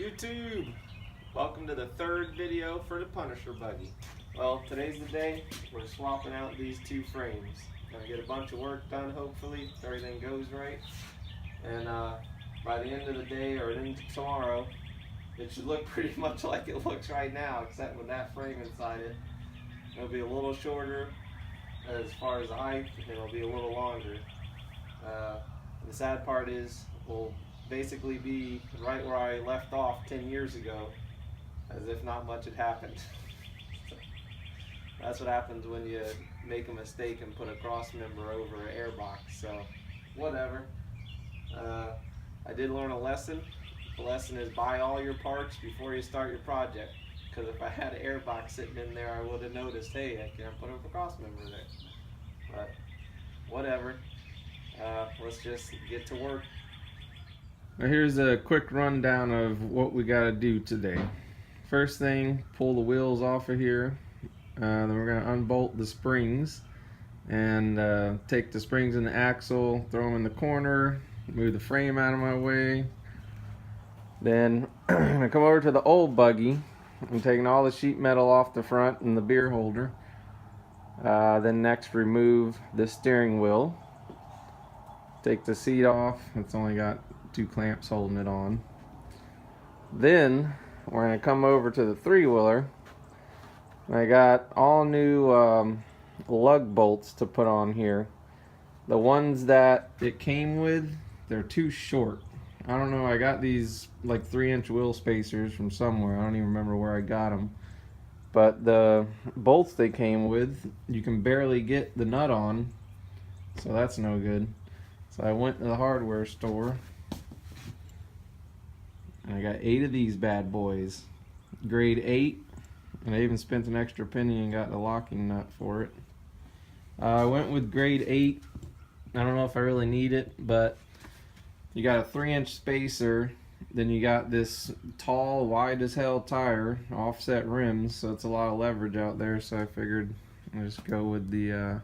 YouTube! Welcome to the third video for the Punisher buggy. Well, today's the day we're swapping out these two frames. Gonna get a bunch of work done, hopefully, if everything goes right. And by the end of the day, or into tomorrow, it should look pretty much like it looks right now, except with that frame inside it. It'll be a little shorter as far as the height, and it'll be a little longer. The sad part is, we'll basically be right where I left off 10 years ago, as if not much had happened. That's what happens when you make a mistake and put a cross member over an airbox, so whatever. I did learn a lesson. The lesson is buy all your parts before you start your project, because if I had an airbox sitting in there, I would have noticed, hey, I can't put a cross member there. But whatever. Let's just get to work. Now here's a quick rundown of what we got to do today. First thing, pull the wheels off of here. Then we're going to unbolt the springs and take the springs in the axle, throw them in the corner, move the frame out of my way. Then I'm going to come over to the old buggy. I'm taking all the sheet metal off the front and the beer holder. Then next, remove the steering wheel. Take the seat off. It's only got 2 clamps holding it on. Then we're going to come over to the 3-wheeler. I got all new lug bolts to put on here. The ones that it came with, they're too short. I don't know, I got these like 3-inch wheel spacers from somewhere. I don't even remember where I got them. But the bolts they came with, you can barely get the nut on, so that's no good. So I went to the hardware store and I got 8 of these bad boys, grade 8, and I even spent an extra penny and got the locking nut for it. I went with grade 8. I don't know if I really need it, but you got a 3-inch spacer, then you got this tall, wide as hell tire, offset rims, so it's a lot of leverage out there, so I figured I'll just go with the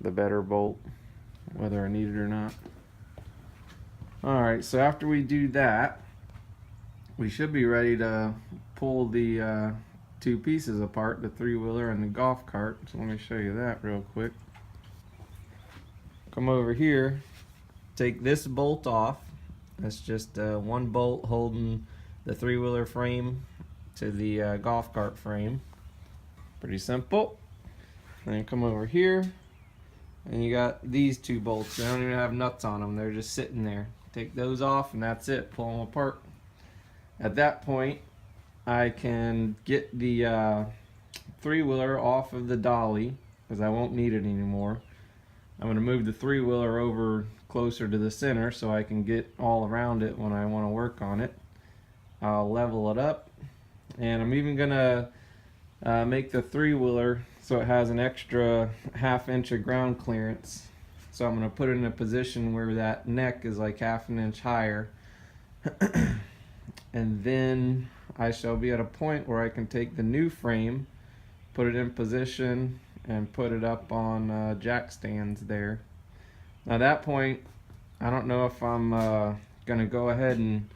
better bolt, whether I need it or not. Alright, so after we do that, we should be ready to pull the 2 pieces apart, the 3-wheeler and the golf cart. So let me show you that real quick. Come over here, take this bolt off. That's just one bolt holding the 3-wheeler frame to the golf cart frame. Pretty simple. Then come over here, and you got these 2 bolts. They don't even have nuts on them. They're just sitting there. Take those off, and that's it. Pull them apart. At that point, I can get the 3-wheeler off of the dolly, because I won't need it anymore. I'm going to move the 3-wheeler over closer to the center so I can get all around it when I want to work on it. I'll level it up, and I'm even going to make the 3-wheeler so it has an extra 1/2 inch of ground clearance. So I'm going to put it in a position where that neck is like 1/2 inch higher. And then I shall be at a point where I can take the new frame, put it in position, and put it up on jack stands there. Now at that point, I don't know if I'm going to go ahead and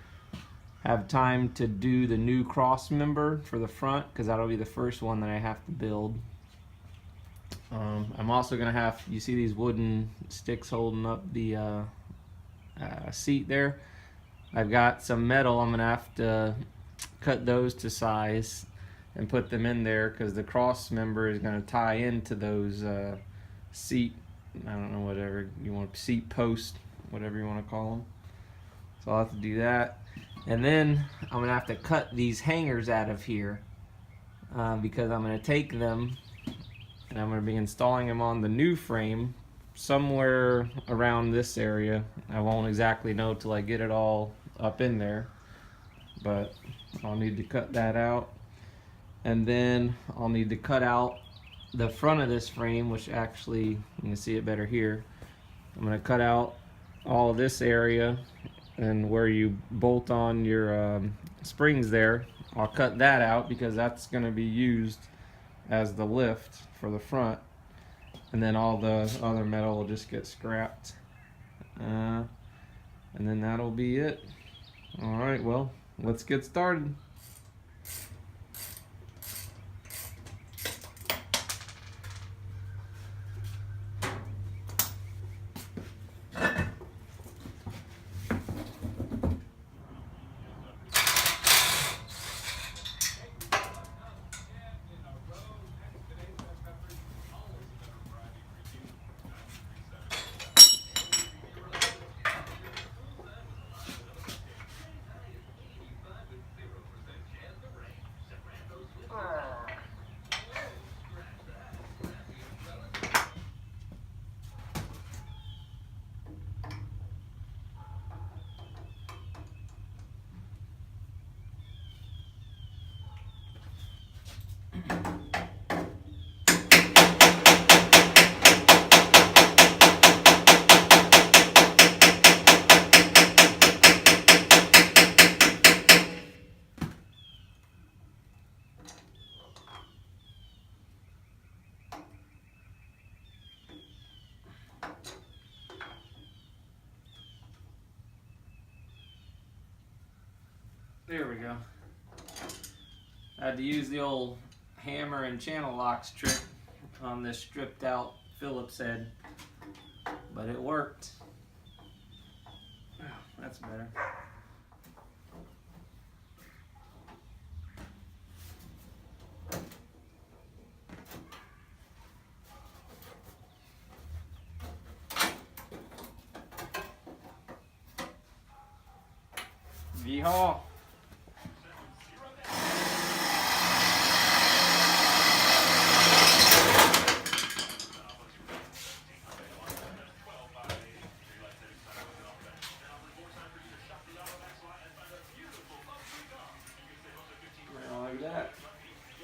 have time to do the new cross member for the front, because that'll be the first one that I have to build. I'm also going to have, you see these wooden sticks holding up the seat there? I've got some metal. I'm going to have to cut those to size and put them in there, because the cross member is going to tie into those seat, I don't know, whatever you want, seat post, whatever you want to call them. So I'll have to do that. And then I'm going to have to cut these hangers out of here, because I'm going to take them and I'm going to be installing them on the new frame somewhere around this area. I won't exactly know till I get it all up in there, but I'll need to cut that out. And then I'll need to cut out the front of this frame, which actually you can see it better here. I'm going to cut out all of this area, and where you bolt on your springs there, I'll cut that out, because that's going to be used as the lift for the front, and then all the other metal will just get scrapped, and then that'll be it. Alright, well, let's get started. There we go. I had to use the old hammer and channel locks trick on this stripped out Phillips head, but it worked. Oh, that's better. Yeehaw! Like that.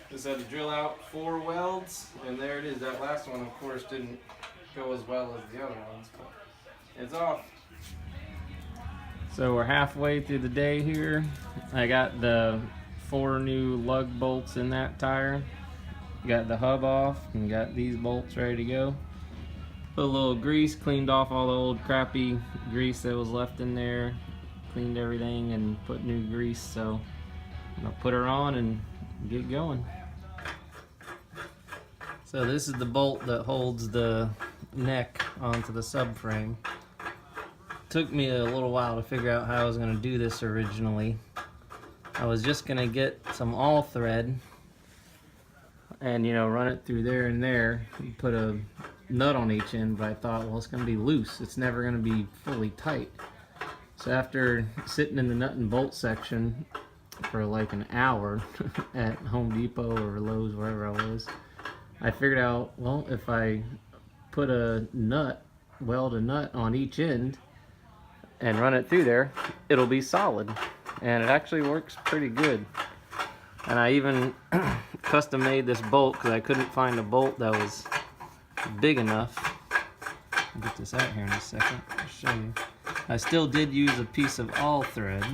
Just had to drill out 4 welds, and there it is. That last one, of course, didn't go as well as the other ones, but it's off. So we're halfway through the day here. I got the 4 new lug bolts in that tire. Got the hub off and got these bolts ready to go. Put a little grease, cleaned off all the old crappy grease that was left in there. Cleaned everything and put new grease. So I'm gonna put her on and get going. So this is the bolt that holds the neck onto the subframe. Took me a little while to figure out how I was going to do this originally. I was just going to get some all thread and, you know, run it through there and there and put a nut on each end, but I thought, well, it's going to be loose. It's never going to be fully tight. So after sitting in the nut and bolt section for like an hour at Home Depot or Lowe's, wherever I was, I figured out, well, if I put a nut, weld a nut on each end and run it through there, it'll be solid. And it actually works pretty good. And I even custom made this bolt because I couldn't find a bolt that was big enough. I'll get this out here in a second. I'll show you. I still did use a piece of all thread.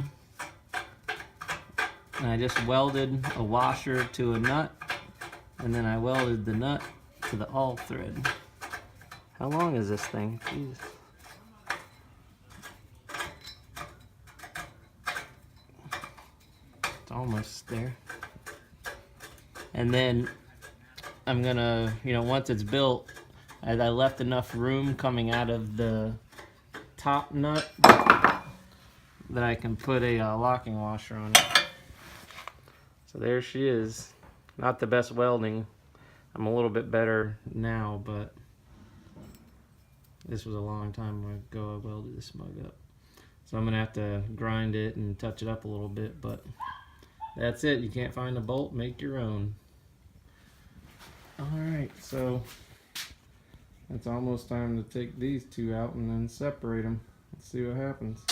And I just welded a washer to a nut, and then I welded the nut to the all thread. How long is this thing? Jeez. It's almost there. And then I'm gonna, you know, once it's built, I left enough room coming out of the top nut that I can put a locking washer on it. So there she is. Not the best welding. I'm a little bit better now, but this was a long time ago I welded this mug up. So I'm gonna have to grind it and touch it up a little bit, but that's it. You can't find a bolt, make your own. Alright, so it's almost time to take these 2 out and then separate them. Let's see what happens.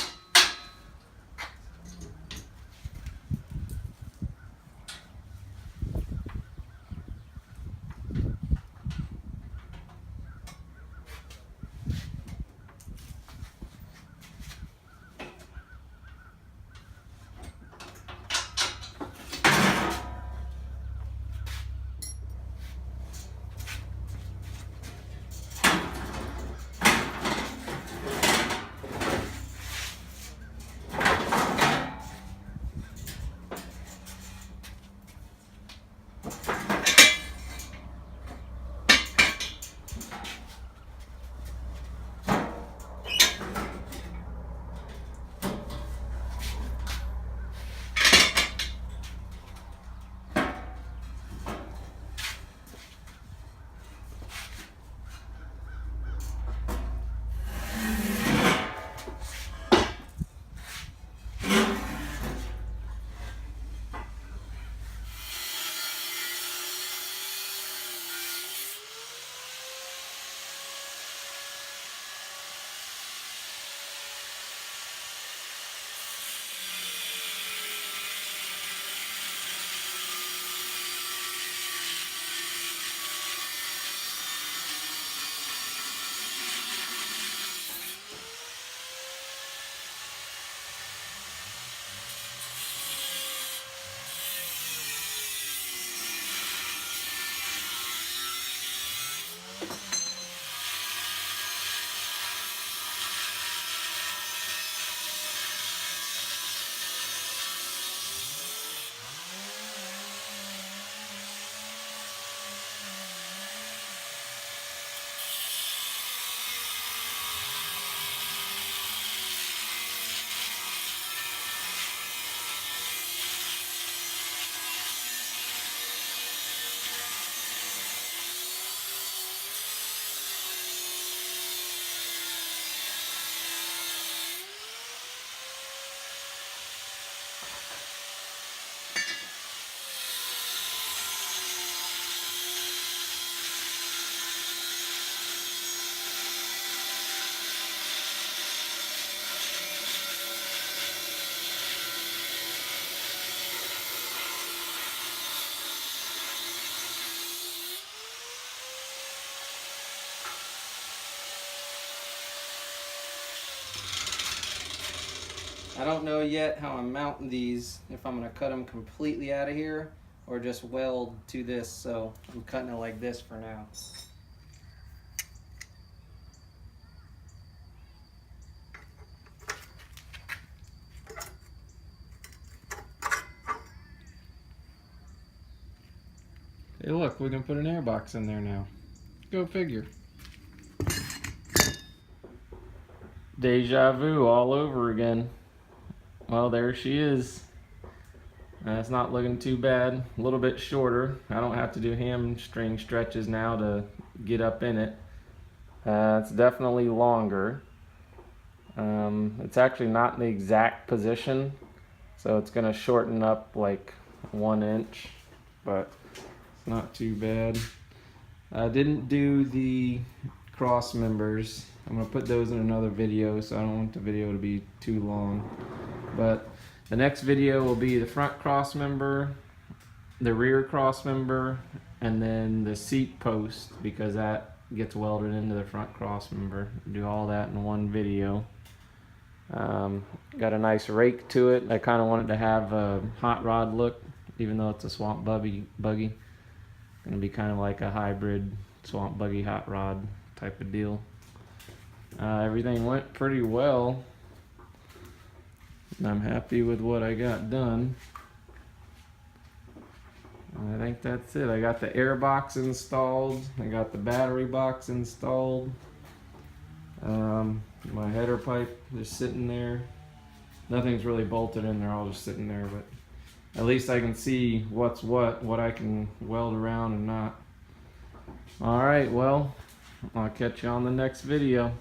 I don't know yet how I'm mounting these, if I'm going to cut them completely out of here or just weld to this, so I'm cutting it like this for now. Hey look, we can put an air box in there now. Go figure. Deja vu all over again. Well, there she is. It's not looking too bad. A little bit shorter. I don't have to do hamstring stretches now to get up in it. It's definitely longer. It's actually not in the exact position, so it's going to shorten up like 1 inch, but it's not too bad. I didn't do the cross members. I'm going to put those in another video, so I don't want the video to be too long. But the next video will be the front cross member, the rear cross member, and then the seat post, because that gets welded into the front cross member. Do all that in one video. Got a nice rake to it. I kind of wanted to have a hot rod look, even though it's a swamp buggy. Gonna be kind of like a hybrid swamp buggy hot rod type of deal. Everything went pretty well. I'm happy with what I got done. I think that's it. I got the air box installed. I got the battery box installed. My header pipe just sitting there. Nothing's really bolted in there, all just sitting there, but at least I can see what's what I can weld around and not. Alright, well, I'll catch you on the next video.